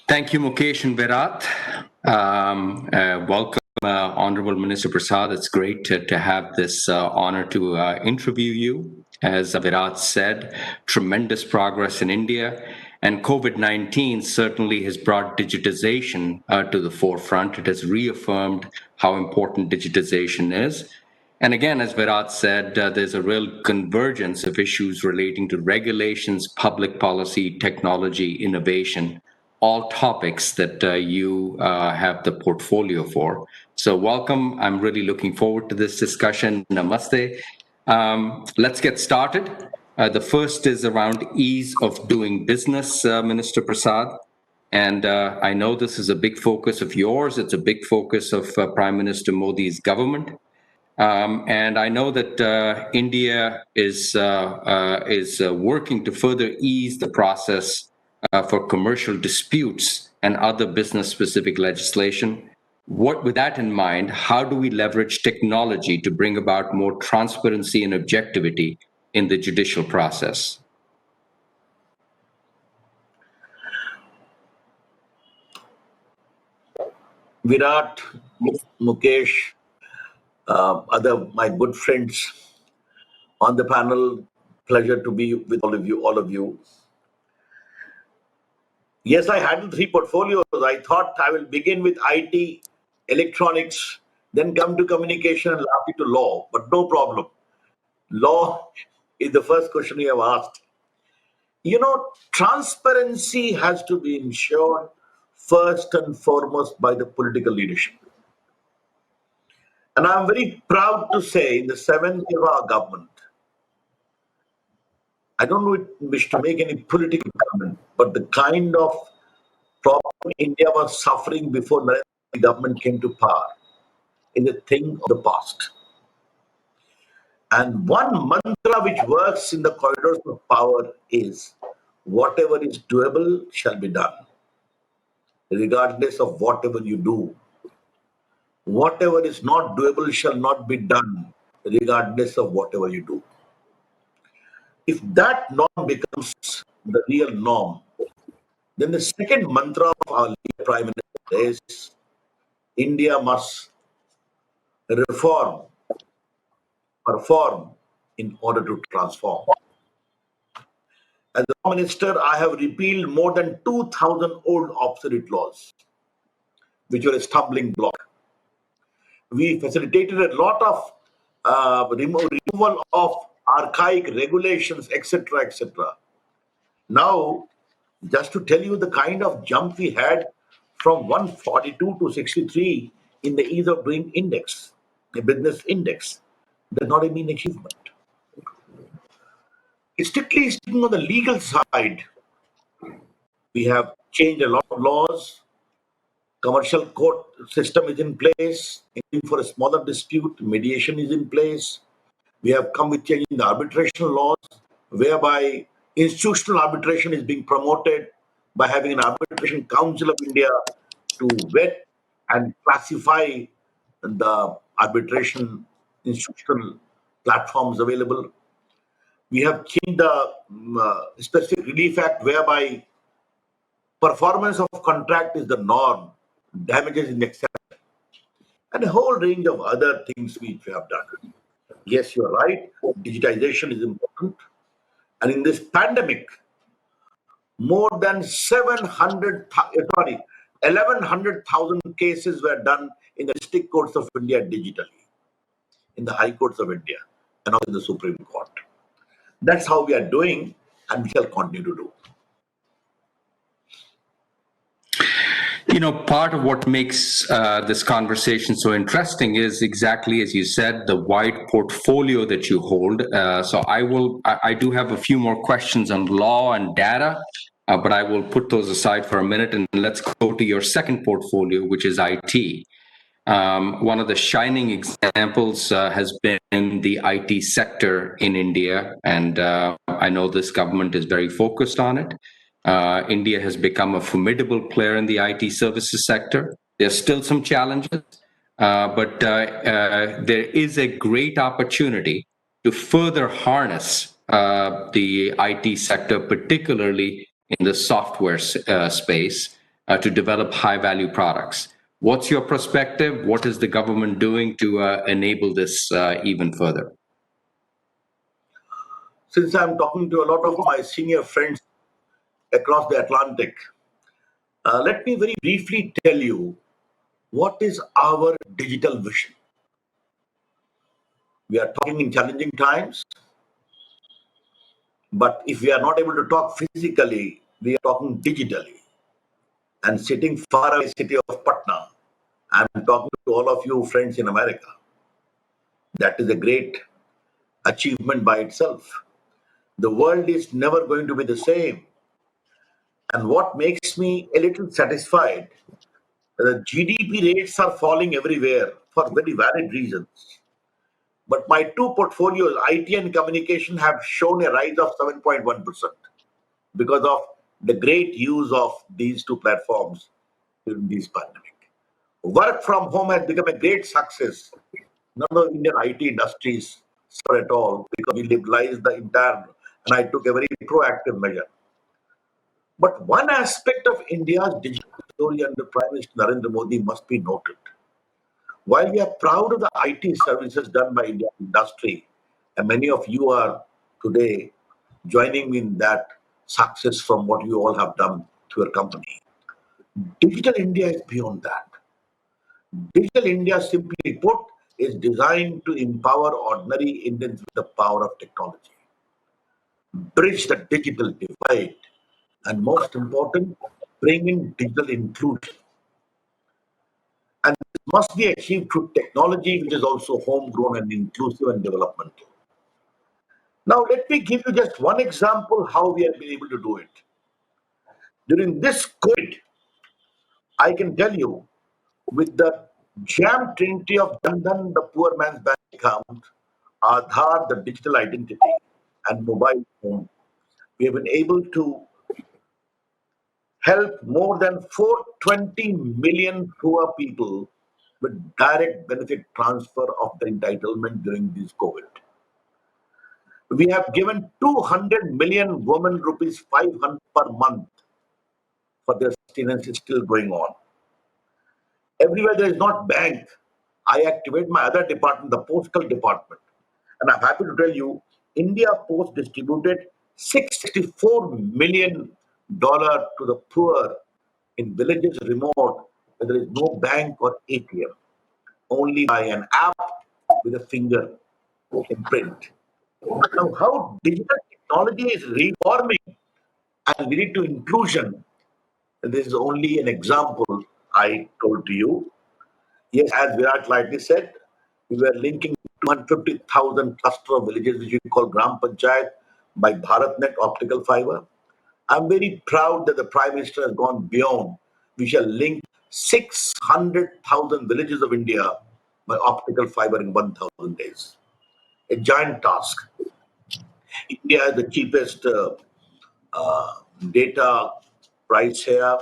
Thank you, Mukesh and Virat. Welcome, Honorable Minister Prasad. It's great to have this honor to interview you. As Virat said, tremendous progress in India, and COVID-19 certainly has brought digitization to the forefront. It has reaffirmed how important digitization is. And again, as Virat said, there's a real convergence of issues relating to regulations, public policy, technology, innovation, all topics that you have the portfolio for. So, welcome. I'm really looking forward to this discussion. Namaste. Let's get started. The first is around ease of doing business, Minister Prasad. And I know this is a big focus of yours. It's a big focus of Prime Minister Modi's government. And I know that India is working to further ease the process for commercial disputes and other business-specific legislation. With that in mind, how do we leverage technology to bring about more transparency and objectivity in the judicial process? Virat, Mukesh, other my good friends on the panel. Pleasure to be with all of you. Yes, I handle three portfolios. I thought I will begin with IT, electronics, then come to communication and lastly to law, but no problem. Law is the first question you have asked. Transparency has to be ensured first and foremost by the political leadership. And I'm very proud to say in the seventh year of our government, I don't wish to make any political comment, but the kind of problem India was suffering before Narendra Modi government came to power is a thing of the past. And one mantra which works in the corridors of power is whatever is doable shall be done, regardless of whatever you do. Whatever is not doable shall not be done, regardless of whatever you do. If that norm becomes the real norm, then the second mantra of our leader, Prime Minister is India must reform, perform in order to transform. As the Law Minister, I have repealed more than 2,000 old obsolete laws, which were a stumbling block. We facilitated a lot of removal of archaic regulations, etc., etc. Now, just to tell you the kind of jump we had from 142 to 63 in the ease of doing index, the business index, that's not a mean achievement. Strictly speaking, on the legal side, we have changed a lot of laws. Commercial court system is in place. For a smaller dispute, mediation is in place. We have come with changing the arbitration laws, whereby institutional arbitration is being promoted by having an arbitration council of India to vet and classify the arbitration institutional platforms available. We have changed the specific relief act, whereby performance of contract is the norm, damages in excess, and a whole range of other things which we have done. Yes, you're right. Digitization is important. And in this pandemic, more than 1,100,000 cases were done in the district courts of India digitally, in the high courts of India, and also in the Supreme Court. That's how we are doing, and we shall continue to do. You know, part of what makes this conversation so interesting is exactly as you said, the wide portfolio that you hold. So I do have a few more questions on law and data, but I will put those aside for a minute and let's go to your second portfolio, which is IT. One of the shining examples has been the IT sector in India, and I know this government is very focused on it. India has become a formidable player in the IT services sector. There's still some challenges, but there is a great opportunity to further harness the IT sector, particularly in the software space. to develop high-value products. What's your perspective? What is the government doing to enable this even further? Since I'm talking to a lot of my senior friends across the Atlantic, let me very briefly tell you what is our digital vision. We are talking in challenging times, but if we are not able to talk physically, we are talking digitally. And sitting far away city of Patna, I'm talking to all of you friends in America. That is a great achievement by itself. The world is never going to be the same. And what makes me a little satisfied, the GDP rates are falling everywhere for very valid reasons. But my two portfolios, IT and communication, have shown a rise of 7.1% because of the great use of these two platforms during this pandemic. Work from home has become a great success. None of the Indian IT industries suffer at all because we liberalized the entire, and I took a very proactive measure. But one aspect of India's digital story under Prime Minister Narendra Modi must be noted. While we are proud of the IT services done by Indian industry, and many of you are today joining me in that success from what you all have done to your company, Digital India is beyond that. Digital India, simply put, is designed to empower ordinary Indians with the power of technology, bridge the digital divide, and most important, bring in digital inclusion. And this must be achieved through technology, which is also homegrown and inclusive and developmental. Now, let me give you just one example how we have been able to do it. During this COVID, I can tell you, with the jam trinity of Jandan, the poor man's bank account, Aadhaar, the digital identity, and mobile phone, we have been able to help more than 420 million poor people with direct benefit transfer of the entitlement during this COVID. We have given 200 million women rupees 500 per month for their sustenance is still going on. Everywhere there is not bank, I activate my other department, the postal department. And I'm happy to tell you, India Post distributed $664 million to the poor in villages remote where there is no bank or ATM, only by an app with a finger imprint. Now, how digital technology is reforming and leading to inclusion, this is only an example I told to you. Yes, as Virat rightly said, we were linking 250,000 cluster of villages, which we call Gram Panchayat, by BharatNet optical fiber. I'm very proud that the Prime Minister has gone beyond. We shall link 600,000 villages of India by optical fiber in 1,000 days. A giant task. India is the cheapest data price here.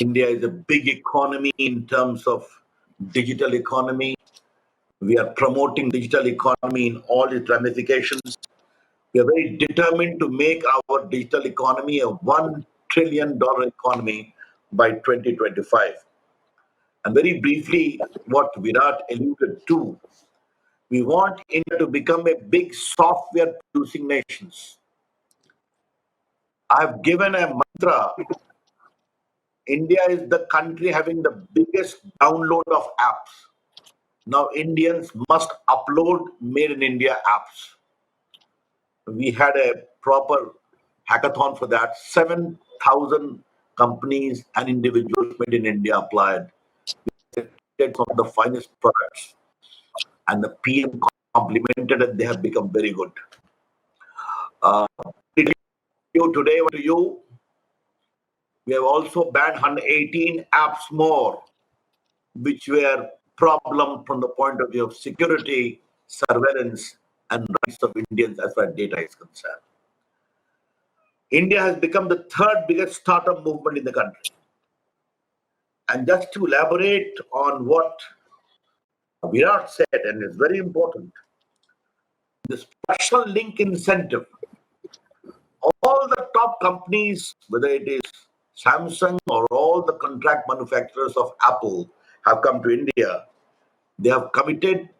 India is a big economy in terms of digital economy. We are promoting digital economy in all its ramifications. We are very determined to make our digital economy a $1 trillion economy by 2025. And very briefly, what Virat alluded to, we want India to become a big software producing nation. I've given a mantra. India is the country having the biggest download of apps. Now Indians must upload made in India apps. We had a proper hackathon for that. 7,000 companies and individuals made in India applied. We did some of the finest products. And the PM complimented it. They have become very good. Today, to you, we have also banned 118 apps more, which were problem from the point of view of security, surveillance, and rights of Indians as far as data is concerned. India has become the third biggest startup movement in the country. And just to elaborate on what Virat said, and it's very important, the special link incentive, all the top companies, whether it is Samsung or all the contract manufacturers of Apple have come to India. They have committed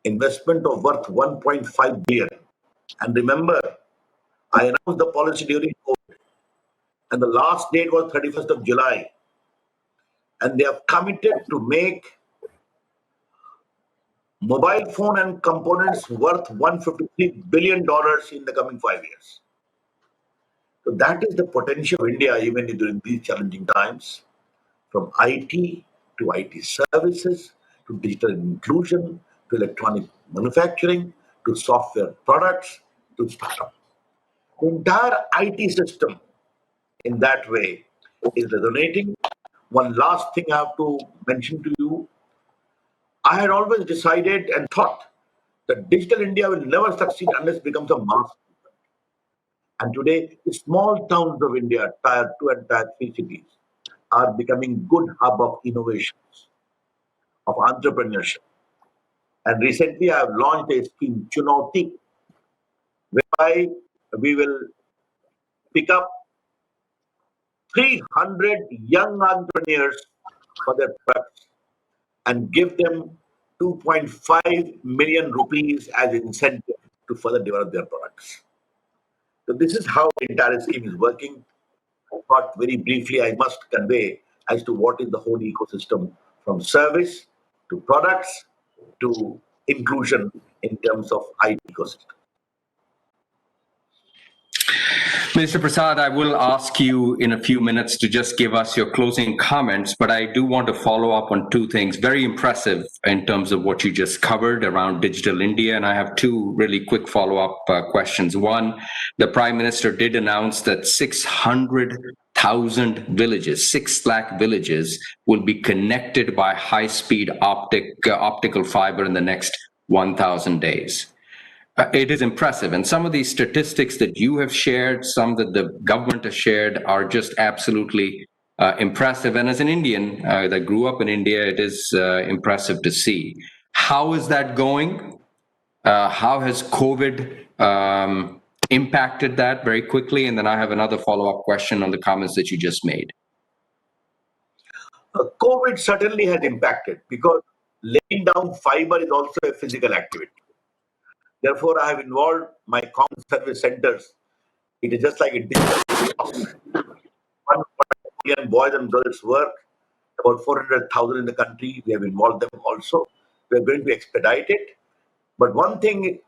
investment of worth 1.5 billion. And remember, I announced the policy during COVID, and the last date was 31st of July. And they have committed to make mobile phone and components worth $153 billion in the coming 5 years. So that is the potential of India even during these challenging times, from IT to IT services, to digital inclusion, to electronic manufacturing, to software products, to startup. The entire IT system in that way is resonating. One last thing I have to mention to you. I had always decided and thought that digital India will never succeed unless it becomes a mass. And today, the small towns of India, tier 2 and tier 3 cities, are becoming good hub of innovations, of entrepreneurship. And recently, I have launched a scheme, Chunauti, whereby we will pick up 300 young entrepreneurs for their products and give them 2.5 million rupees as incentive to further develop their products. So this is how the entire scheme is working. But very briefly, I must convey as to what is the whole ecosystem, from service to products to inclusion in terms of IT ecosystem. Mr. Prasad, I will ask you in a few minutes to just give us your closing comments, but I do want to follow up on two things. Very impressive in terms of what you just covered around Digital India, and I have two really quick follow-up questions. One, the Prime Minister did announce that 600,000 villages, 6 lakh villages, will be connected by high-speed optical fiber in the next 1,000 days. It is impressive. And some of these statistics that you have shared, some that the government has shared, are just absolutely impressive. And as an Indian that grew up in India, it is impressive to see. How is that going? How has COVID impacted that very quickly? And then I have another follow-up question on the comments that you just made. COVID certainly has impacted, because laying down fiber is also a physical activity. Therefore, I have involved my common service centers. It is just like a digital kiosk. 1 million boys and girls work, about 400,000 in the country. We have involved them also. We are going to expedite it. But one thing,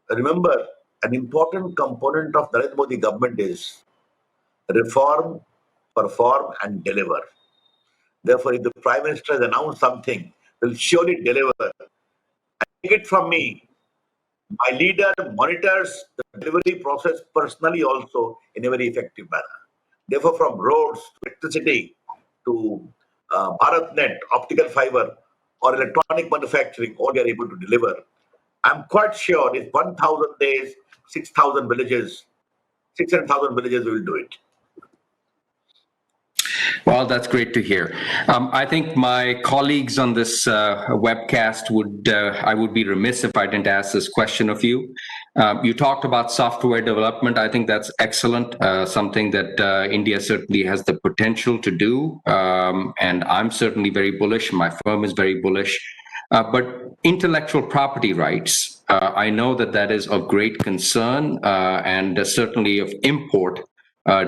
remember, an important component of Narendra Modi government is reform, perform, and deliver. Therefore, if the Prime Minister has announced something, will surely deliver. Take it from me, my leader monitors the delivery process personally also in a very effective manner. Therefore, from roads to electricity to BharatNet, optical fiber, or electronic manufacturing, all we are able to deliver. I'm quite sure if 1,000 days, 6,000 villages, 600,000 villages will do it. Well, that's great to hear. I think my colleagues on this webcast I would be remiss if I didn't ask this question of you. You talked about software development. I think that's excellent, something that India certainly has the potential to do. And I'm certainly very bullish. My firm is very bullish. But intellectual property rights, I know that that is of great concern and certainly of import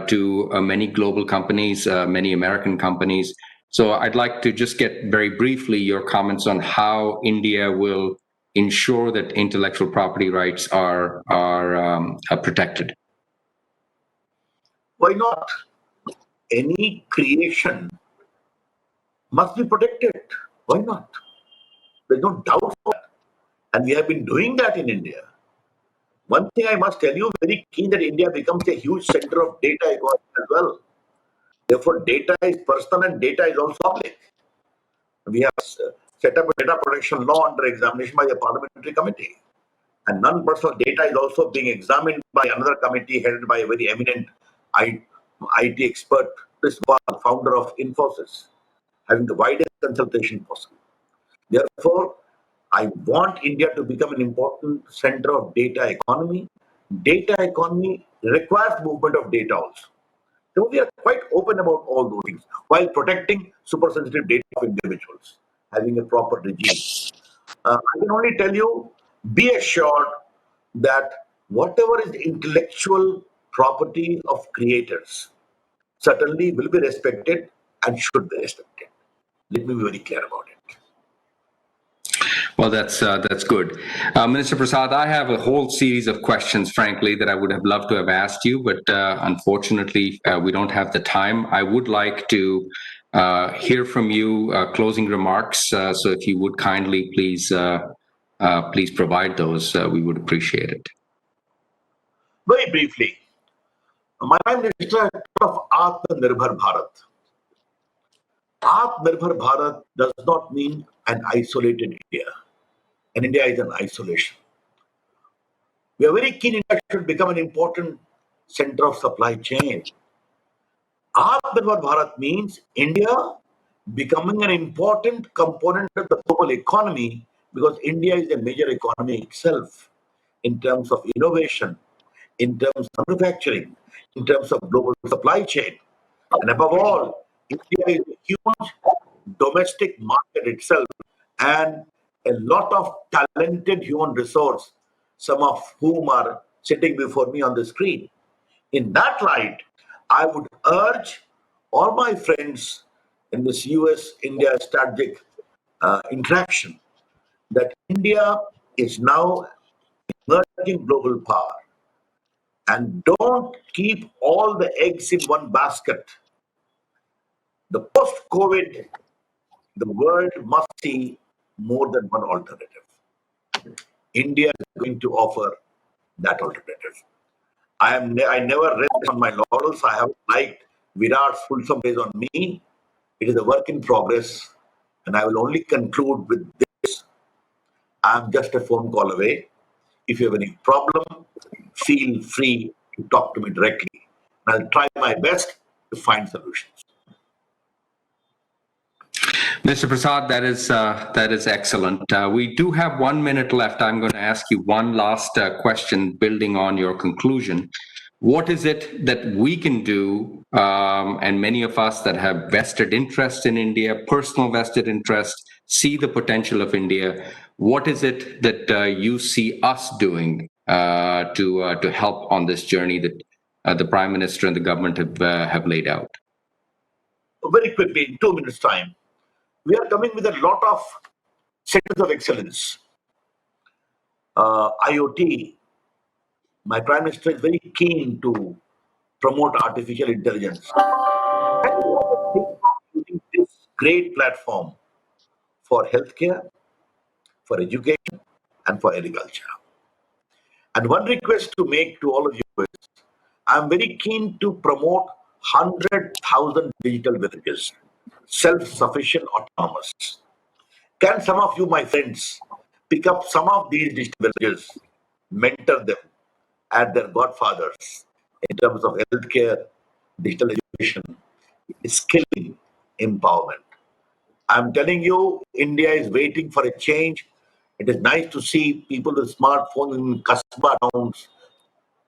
to many global companies, many American companies. So I'd like to just get very briefly your comments on how India will ensure that intellectual property rights are protected. Why not? Any creation must be protected. Why not? There's no doubt for that. And we have been doing that in India. One thing I must tell you, very keen that India becomes a huge center of data economy as well. Therefore, data is personal and data is also public. We have set up a data protection law under examination by a parliamentary committee. And non-personal data is also being examined by another committee headed by a very eminent IT expert, Chris Wall, founder of Infosys, having the widest consultation possible. Therefore, I want India to become an important center of data economy. Data economy requires movement of data also. So we are quite open about all those things while protecting super sensitive data of individuals, having a proper regime. I can only tell you, be assured that whatever is intellectual property of creators certainly will be respected and should be respected. Let me be very clear about it. Well, that's good. Minister Prasad, I have a whole series of questions, frankly, that I would have loved to have asked you, but unfortunately, we don't have the time. I would like to hear from you closing remarks. So if you would kindly please provide those, we would appreciate it. Very briefly, my Prime Minister of Atmanirbhar Bharat. Atmanirbhar Bharat does not mean an isolated India, and India is an isolation. We are very keen India should become an important center of supply chain. Atmanirbhar Bharat means India becoming an important component of the global economy because India is a major economy itself in terms of innovation, in terms of manufacturing, in terms of global supply chain. And above all, India is a huge domestic market itself and a lot of talented human resource, some of whom are sitting before me on the screen. In that light, I would urge all my friends in this US-India strategic interaction that India is now emerging global power. And don't keep all the eggs in one basket. The post-COVID, the world must see more than one alternative. India is going to offer that alternative. I never rest on my laurels. I have liked Virat's fulsome praise on me. It is a work in progress, and I will only conclude with this. I'm just a phone call away. If you have any problem, feel free to talk to me directly. I'll try my best to find solutions. Mr. Prasad, that is excellent. We do have 1 minute left. I'm going to ask you one last question, building on your conclusion. What is it that we can do, and many of us that have vested interest in India, personal vested interest, see the potential of India? What is it that you see us doing to help on this journey that the Prime Minister and the government have laid out? Very quickly, in 2 minutes' time, we are coming with a lot of centers of excellence. IoT, my Prime Minister is very keen to promote artificial intelligence. And we are thinking of using this great platform for healthcare, for education, and for agriculture. And one request to make to all of you is, I'm very keen to promote 100,000 digital villages, self-sufficient, autonomous. Can some of you, my friends, pick up some of these digital villages, mentor them as their godfathers in terms of healthcare, digital education, skilling, empowerment? I'm telling you, India is waiting for a change. It is nice to see people with smartphones in Kasba towns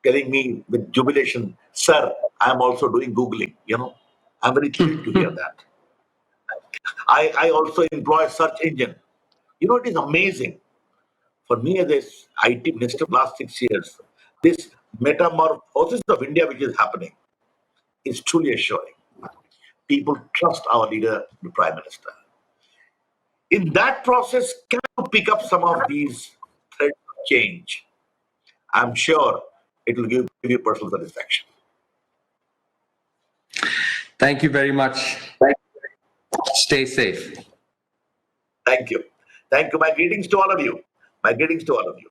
telling me with jubilation, sir, I'm also doing Googling. I'm very thrilled to hear that. I also employ search engine. It is amazing. For me as this IT minister last 6 years, this metamorphosis of India which is happening is truly assuring. People trust our leader, the Prime Minister. In that process, can you pick up some of these threads of change? I'm sure it will give you personal satisfaction. Thank you very much. Stay safe. Thank you. Thank you. My greetings to all of you. My greetings to all of you.